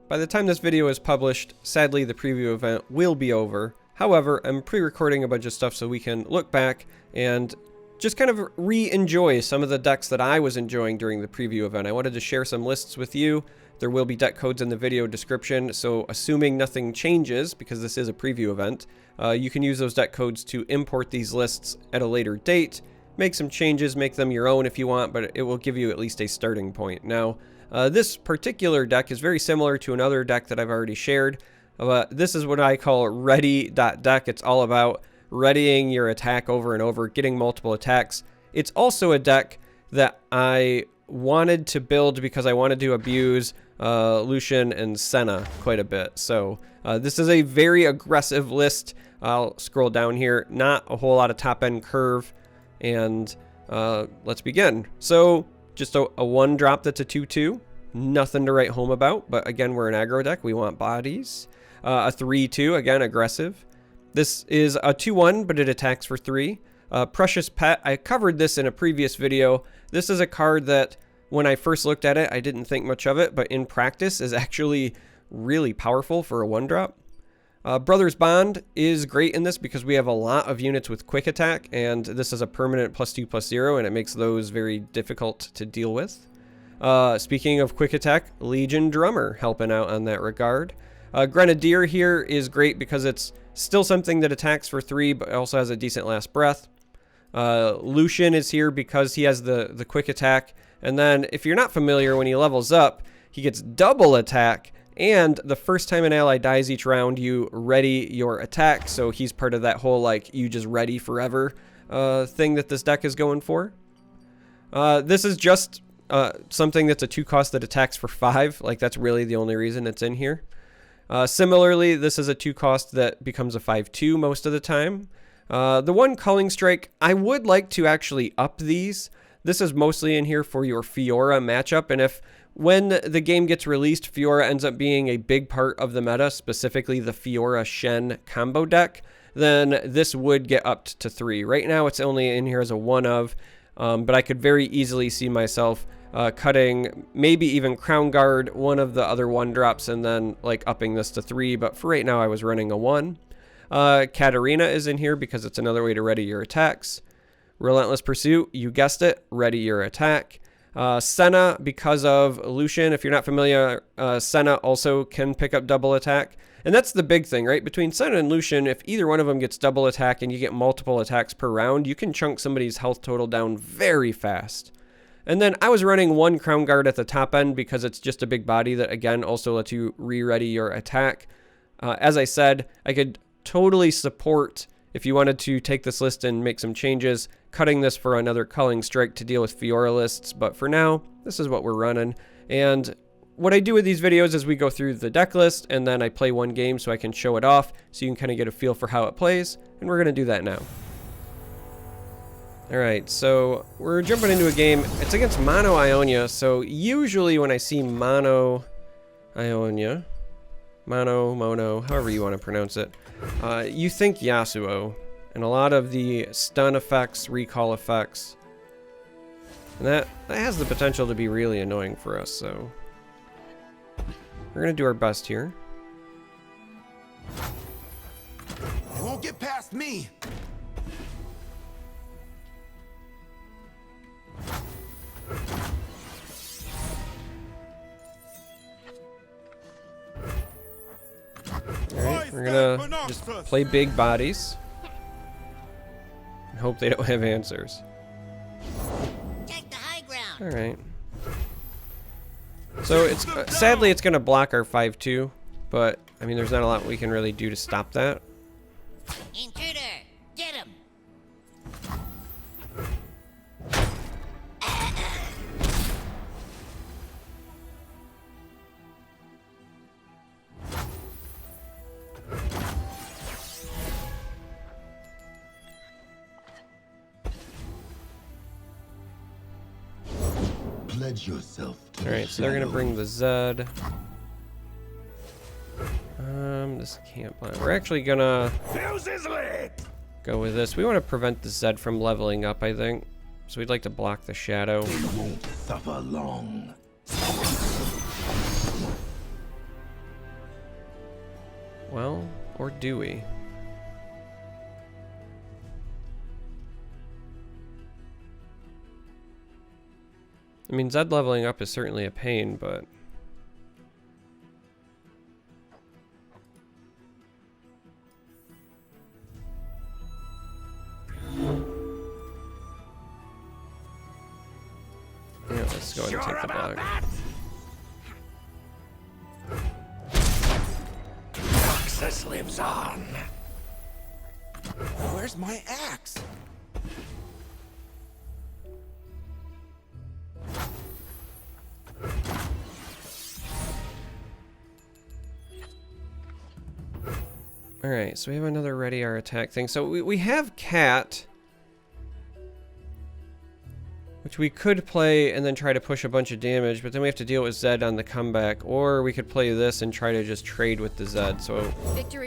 By the time this video is published, sadly the preview event will be over. However, I'm pre-recording a bunch of stuff so we can look back and just kind of re-enjoy some of the decks that I was enjoying during the preview event. I wanted to share some lists with you. There will be deck codes in the video description, so assuming nothing changes, because this is a preview event, you can use those deck codes to import these lists at a later date, make some changes, make them your own if you want, but it will give you at least a starting point. Now, this particular deck is very similar to another deck that I've already shared. This is what I call Ready.Deck. It's all about readying your attack over and over, getting multiple attacks. It's also a deck that I wanted to build because I wanted to abuse Lucian and Senna quite a bit. So this is a very aggressive list. I'll scroll down here. Not a whole lot of top-end curve. And let's begin. So just a 1-drop that's a 2/2. Nothing to write home about. But again, we're an aggro deck. We want bodies. A 3/2, again, aggressive. This is a 2/1, but it attacks for 3. Precious Pet, I covered this in a previous video. This is a card that when I first looked at it, I didn't think much of it, but in practice is actually really powerful for a 1-drop. Brothers Bond is great in this because we have a lot of units with quick attack, and this is a permanent +2/+0, and it makes those very difficult to deal with. Speaking of quick attack, Legion Drummer helping out on that regard. Grenadier here is great because it's still something that attacks for 3, but also has a decent last breath. Lucian is here because he has the quick attack. And then if you're not familiar, when he levels up, he gets double attack. And the first time an ally dies each round, you ready your attack. So he's part of that whole, like, you just ready forever thing that this deck is going for. This is just something that's a 2-cost that attacks for 5. Like, that's really the only reason it's in here. Similarly, this is a 2-cost that becomes a 5/2 most of the time. The 1 Culling Strike, I would like to actually up these. This is mostly in here for your Fiora matchup, and if when the game gets released, Fiora ends up being a big part of the meta, specifically the Fiora Shen combo deck, then this would get upped to 3. Right now, it's only in here as a 1-of, but I could very easily see myself cutting maybe even Crown Guard, one of the other 1-drops, and then like upping this to 3. But for right now, I was running a 1. Katarina is in here because it's another way to ready your attacks. Relentless Pursuit, you guessed it, ready your attack. Senna, because of Lucian, if you're not familiar, Senna also can pick up double attack. And that's the big thing, right? Between Senna and Lucian, if either one of them gets double attack and you get multiple attacks per round, you can chunk somebody's health total down very fast. And then I was running 1 Crown Guard at the top end because it's just a big body that, again, also lets you re-ready your attack. As I said, I could totally support, if you wanted to take this list and make some changes, cutting this for another Culling Strike to deal with Fiora lists. But for now, this is what we're running. And what I do with these videos is we go through the deck list, and then I play 1 game so I can show it off, so you can kind of get a feel for how it plays. And we're going to do that now. Alright, so we're jumping into a game. It's against Mono Ionia, so usually when I see Mono Ionia, Mono, however you want to pronounce it, you think Yasuo, and a lot of the stun effects, recall effects, and that has the potential to be really annoying for us, so we're going to do our best here. They won't get past me! Alright, we're gonna just play big bodies and hope they don't have answers. Take the high ground. Alright. So it's sadly it's gonna block our 5/2, but I mean there's not a lot we can really do to stop that. Intruder, get him. Pledge yourself to Alright, so they're gonna bring the Zed. This can't blind. We're actually gonna go with this. We want to prevent the Zed from leveling up, I think. So we'd like to block the Shadow. They won't suffer long. Well, or do we? I mean, Zed leveling up is certainly a pain, but... yeah, let's go ahead and take the block. Roxas lives on. Where's my axe? Alright, so we have another ready our attack thing. So we have Cat, which we could play and then try to push a bunch of damage, but then we have to deal with Zed on the comeback, or we could play this and try to just trade with the Zed. So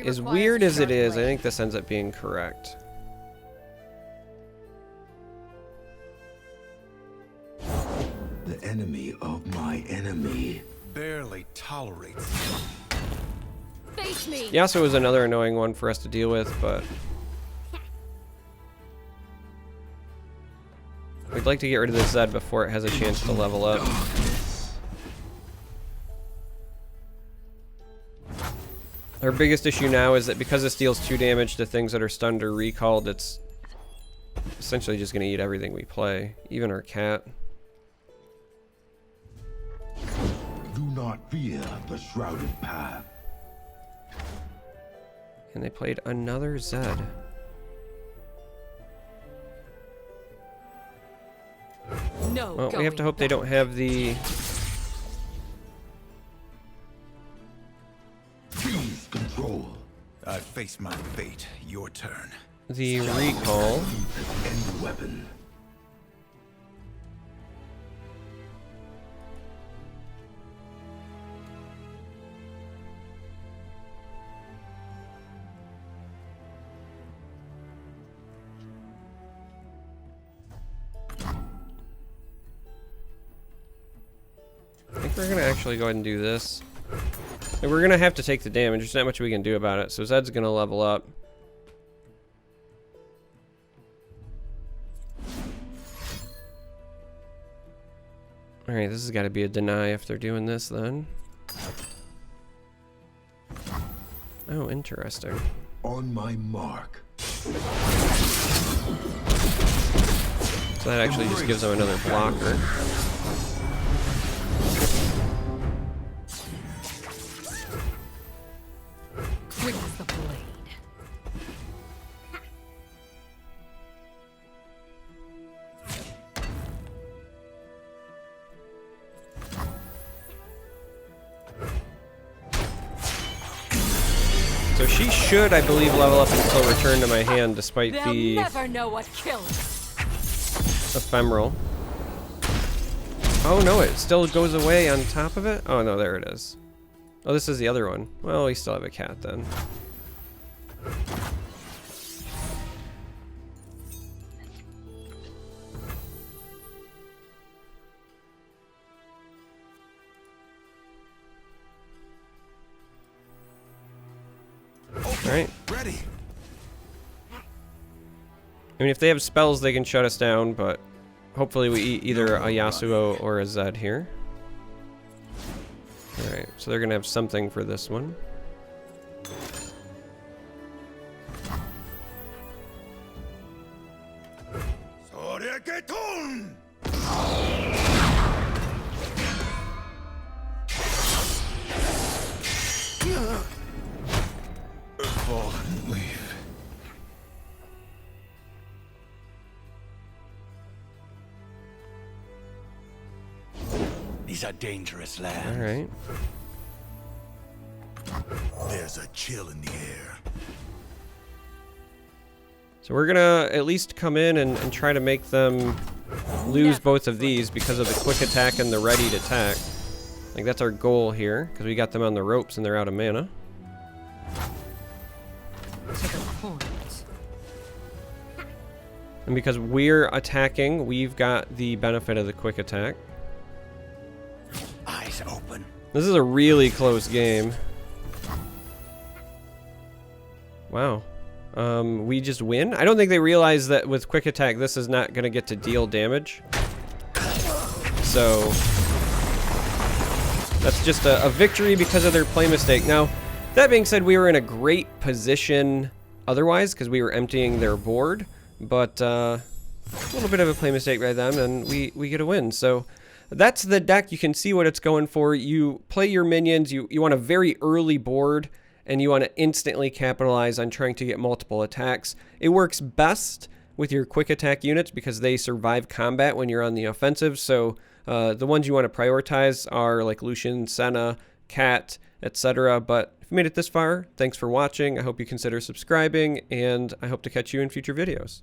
as weird as it is, I think this ends up being correct. The enemy of my enemy barely tolerates me. Face me. Yasuo is another annoying one for us to deal with, but we'd like to get rid of the Zed before it has a chance to level up. Our biggest issue now is that because this deals 2 damage to things that are stunned or recalled, it's essentially just going to eat everything we play, even our cat. Do not fear the shrouded path. And they played another Zed. No. Well, we have to hope they don't have the... Seize control. I face my fate. Your turn. the recall. End weapon. I think we're gonna actually go ahead and do this. And we're gonna have to take the damage. There's not much we can do about it. So Zed's gonna level up. Alright, this has got to be a deny if they're doing this then. Oh, interesting. On my mark. So that actually just gives them another blocker. Quick as the blade. So she should, I believe, level up until return to my hand, despite They'll the never know what kills. ephemeral. Oh no, it still goes away on top of it? Oh no, there it is. Oh, this is the other one. Well, we still have a cat then. Alright. Ready. I mean, if they have spells, they can shut us down, but hopefully we eat either a Yasuo or a Zed here. Alright, so they're gonna have something for this one. Fallen leaf. These are dangerous lands. Alright. There's a chill in the air. So we're gonna at least come in and try to make them lose both of these because of the quick attack and the Ready.Deck. Like, that's our goal here, because we got them on the ropes and they're out of mana. To the point. And because we're attacking, we've got the benefit of the quick attack. Eyes open. This is a really close game. Wow. We just win? I don't think they realize that with quick attack, this is not going to get to deal damage. So that's just a victory because of their play mistake. Now, that being said, we were in a great position otherwise because we were emptying their board, but a little bit of a play mistake by them, and we get a win. So that's the deck. You can see what it's going for. You play your minions. You want a very early board, and you want to instantly capitalize on trying to get multiple attacks. It works best with your quick attack units because they survive combat when you're on the offensive. So the ones you want to prioritize are like Lucian, Senna, Cat, etc. But if you made it this far, thanks for watching. I hope you consider subscribing, and I hope to catch you in future videos.